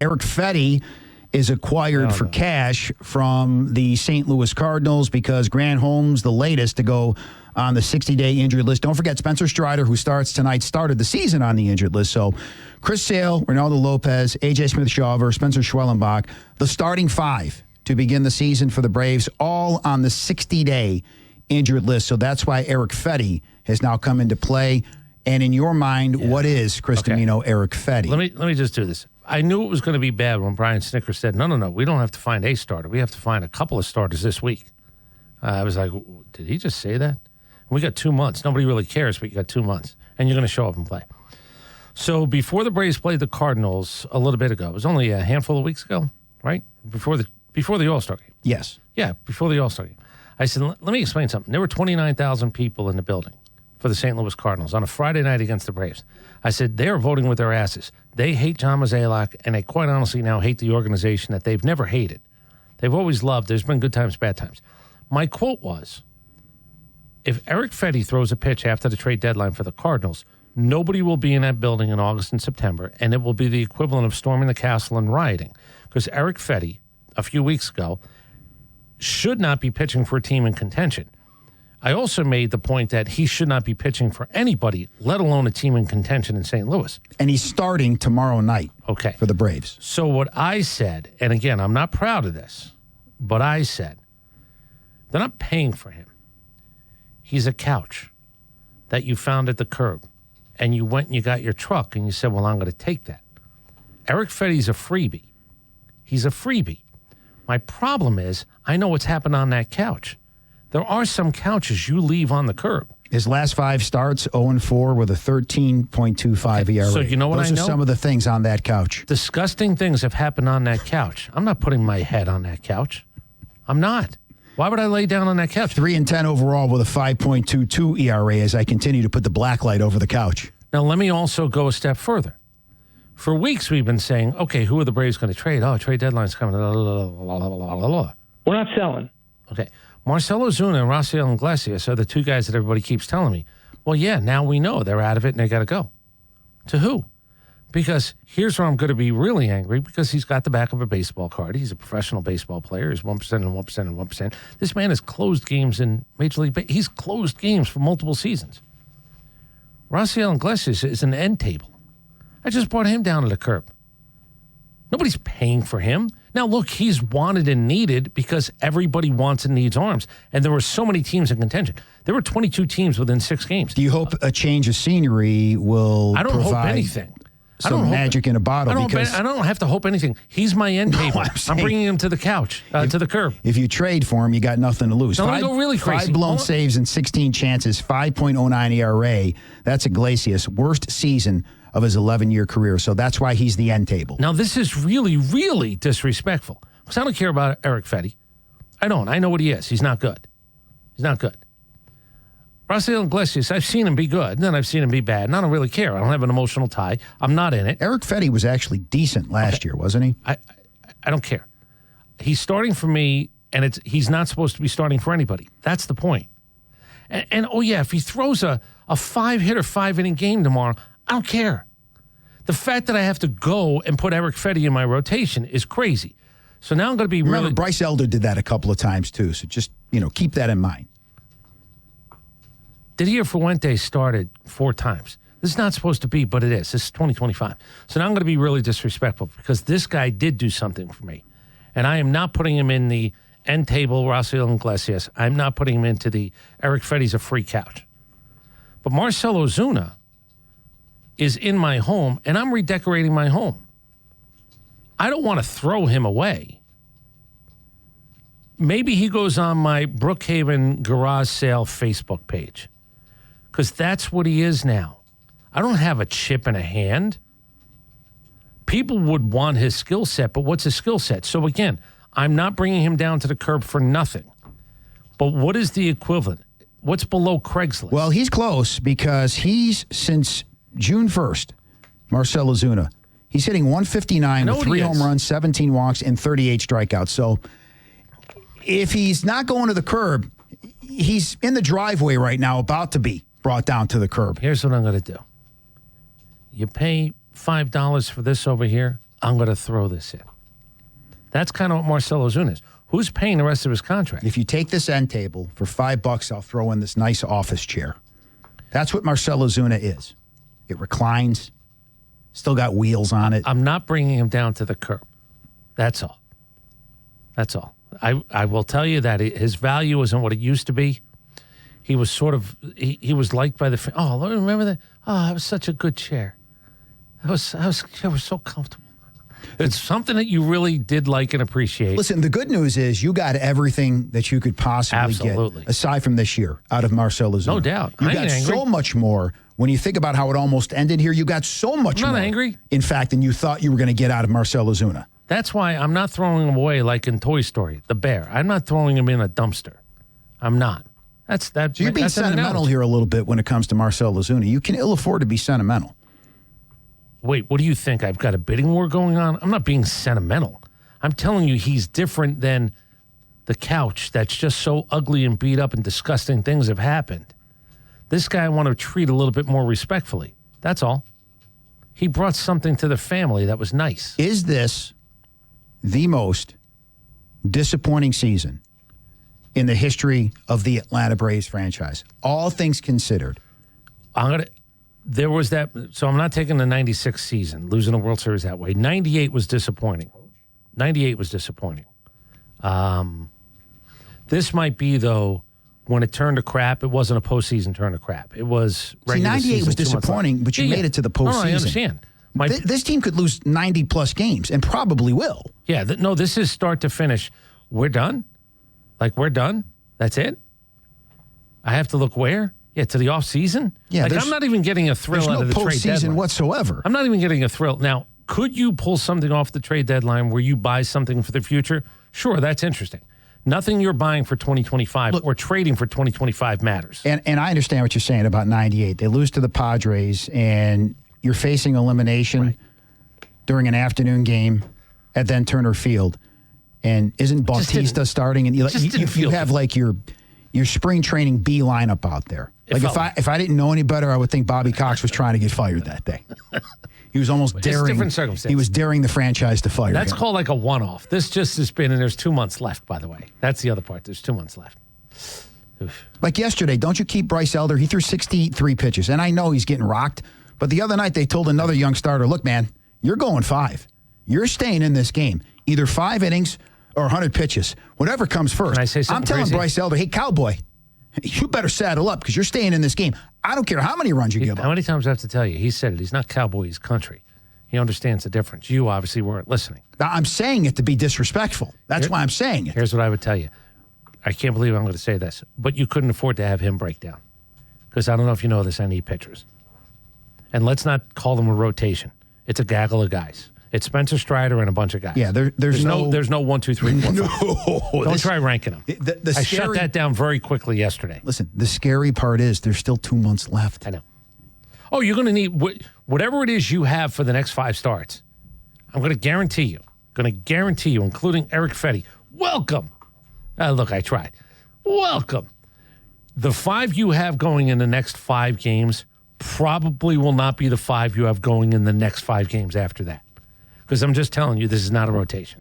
Erick Fedde is acquired for cash from the St. Louis Cardinals because Grant Holmes, the latest to go on the 60-day injured list. Don't forget Spencer Strider, who starts tonight, started the season on the injured list. So Chris Sale, Ronaldo Lopez, A.J. Smith-Shawver, Spencer Schwellenbach, the starting five to begin the season for the Braves, all on the 60-day injured list. So that's why Erick Fedde has now come into play. And in your mind, what is, Chris Dimino, Erick Fedde? Let me just do this. I knew it was going to be bad when Brian Snicker said, no, we don't have to find a starter. We have to find a couple of starters this week. I was like, did he just say that? We got 2 months. Nobody really cares, but you got 2 months. And you're going to show up and play. So before the Braves played the Cardinals a little bit ago, it was only a handful of weeks ago, right? Before the All-Star game. Yes. Yeah, before the All-Star game. I said, let me explain something. There were 29,000 people in the building for the St. Louis Cardinals on a Friday night against the Braves. I said, they are voting with their asses. They hate John Mozeliak, and they quite honestly now hate the organization that they've never hated. They've always loved. There's been good times, bad times. My quote was, if Erick Fedde throws a pitch after the trade deadline for the Cardinals, nobody will be in that building in August and September, and it will be the equivalent of storming the castle and rioting. Because Erick Fedde, a few weeks ago, should not be pitching for a team in contention. I also made the point that he should not be pitching for anybody, let alone a team in contention in St. Louis. And he's starting tomorrow night for the Braves. So what I said, and again, I'm not proud of this, but I said, they're not paying for him. He's a couch that you found at the curb, and you went and you got your truck, and you said, well, I'm going to take that. Erick Fedde's a freebie. He's a freebie. My problem is, I know what's happened on that couch. There are some couches you leave on the curb. His last 5 starts, 0-4 with a 13.25 ERA. So you know what I know? Those are some of the things on that couch. Disgusting things have happened on that couch. I'm not putting my head on that couch. I'm not. Why would I lay down on that couch? 3-10 overall with a 5.22 ERA as I continue to put the black light over the couch. Now, let me also go a step further. For weeks, we've been saying, okay, who are the Braves going to trade? Oh, trade deadline's coming. We're not selling. Okay. Marcell Ozuna and Raisel Iglesias are the two guys that everybody keeps telling me, well, yeah, now we know they're out of it and they got to go. To who? Because here's where I'm going to be really angry, because he's got the back of a baseball card. He's a professional baseball player. He's 1% and 1% and 1%. This man has closed games in Major League Baseball. He's closed games for multiple seasons. Raisel Iglesias is an end table. I just brought him down to the curb. Nobody's paying for him. Now, look, he's wanted and needed because everybody wants and needs arms. And there were so many teams in contention. There were 22 teams within 6 games. Do you hope a change of scenery will I don't provide hope anything. some magic in a bottle? I don't have to hope anything. He's my end table. I'm bringing him to the couch, to the curb. If you trade for him, you got nothing to lose. Now, let me go really crazy. 5 blown saves and 16 chances, 5.09 ERA. That's Iglesias' worst season of his 11-year career. So that's why he's the end table. Now, this is really, really disrespectful. Because I don't care about Erick Fedde. I don't. I know what he is. He's not good. He's not good. Raisel Iglesias, I've seen him be good, and then I've seen him be bad, and I don't really care. I don't have an emotional tie. I'm not in it. Erick Fedde was actually decent last year, wasn't he? I don't care. He's starting for me, and he's not supposed to be starting for anybody. That's the point. And oh, yeah, if he throws a 5-hitter, 5-inning game tomorrow, I don't care. The fact that I have to go and put Erick Fedde in my rotation is crazy. So now I'm going to be Remember, Bryce Elder did that a couple of times, too. So just, keep that in mind. Didier Fuentes started 4 times. This is not supposed to be, but it is. This is 2025. So now I'm going to be really disrespectful because this guy did do something for me. And I am not putting him in the end table, Raisel Iglesias. I'm not putting him into the Erick Fedde's a free couch. But Marcel Ozuna is in my home, and I'm redecorating my home. I don't want to throw him away. Maybe he goes on my Brookhaven garage sale Facebook page, because that's what he is now. I don't have a chip in a hand. People would want his skill set, but what's his skill set? So again, I'm not bringing him down to the curb for nothing. But what is the equivalent? What's below Craigslist? Well, he's close because he's, since June 1st, Marcell Ozuna, he's hitting 159 with 3 home runs, 17 walks, and 38 strikeouts. So if he's not going to the curb, he's in the driveway right now, about to be brought down to the curb. Here's what I'm going to do. You pay $5 for this over here, I'm going to throw this in. That's kind of what Marcel Ozuna is. Who's paying the rest of his contract? If you take this end table for $5, I'll throw in this nice office chair. That's what Marcel Ozuna is. It reclines, still got wheels on it. I'm not bringing him down to the curb. That's all. That's all. I will tell you that his value isn't what it used to be. He was sort of, he was liked by the, oh, remember that? Oh, that was such a good chair. It was so comfortable. It's something that you really did like and appreciate. Listen, the good news is you got everything that you could possibly Absolutely. get, aside from this year, out of Marcel Ozuna. No doubt. You I got ain't angry. so much more. When you think about how it almost ended here, you got so much more. I'm not angry. In fact, than you thought you were going to get out of Marcel Ozuna. That's why I'm not throwing him away like in Toy Story, the bear. I'm not throwing him in a dumpster. I'm not. So you're being sentimental here a little bit when it comes to Marcel Ozuna. You can ill afford to be sentimental. Wait, what do you think? I've got a bidding war going on? I'm not being sentimental. I'm telling you he's different than the couch that's just so ugly and beat up and disgusting things have happened. This guy I want to treat a little bit more respectfully. That's all. He brought something to the family that was nice. Is this the most disappointing season in the history of the Atlanta Braves franchise? All things considered. There was that, so I'm not taking the 96 season, losing the World Series that way. 98 was disappointing. This might be, though, when it turned to crap, it wasn't a postseason turn to crap. It was regular season. 98 was disappointing, but you made it to the postseason. No, I understand. This team could lose 90-plus games and probably will. Yeah, this is start to finish. We're done? Like, we're done? That's it? I have to look where? Yeah, to the offseason? Yeah, I'm not even getting a thrill out of the trade deadline. There's no postseason whatsoever. I'm not even getting a thrill. Now, could you pull something off the trade deadline where you buy something for the future? Sure, that's interesting. Nothing you're buying for 2025 or trading for 2025 matters. And I understand what you're saying about 98. They lose to the Padres, and you're facing elimination during an afternoon game at then Turner Field. And isn't Bautista starting? And you have like your spring training B lineup out there. Like if I didn't know any better, I would think Bobby Cox was trying to get fired that day. He was almost daring. Different circumstances. He was daring the franchise to fire That's him. called like a one-off. This just has been, and there's 2 months left, by the way. That's the other part. There's 2 months left. Oof. Like yesterday, don't you keep Bryce Elder? He threw 63 pitches, and I know he's getting rocked. But the other night, they told another young starter, look, man, you're going 5. You're staying in this game. Either 5 innings or 100 pitches. Whatever comes first. Can I say something I'm telling crazy? Bryce Elder, hey, cowboy, you better saddle up because you're staying in this game. I don't care how many runs you give up. How many times do I have to tell you? He said it. He's not cowboy, he's country. He understands the difference. You obviously weren't listening. I'm saying it to be disrespectful. That's why I'm saying it. Here's what I would tell you. I can't believe I'm going to say this, but you couldn't afford to have him break down. Because I don't know if you know this, I need pitchers. And let's not call them a rotation. It's a gaggle of guys. It's Spencer Strider and a bunch of guys. Yeah, there's no 1, 2, 3, 4, 5. No. Don't try ranking them. I shut that down very quickly yesterday. Listen, the scary part is there's still 2 months left. I know. Oh, you're going to need whatever it is you have for the next 5 starts. I'm going to guarantee you, including Erick Fedde. Welcome. Look, I tried. Welcome. The 5 you have going in the next 5 games probably will not be the 5 you have going in the next 5 games after that. Because I'm just telling you, this is not a rotation.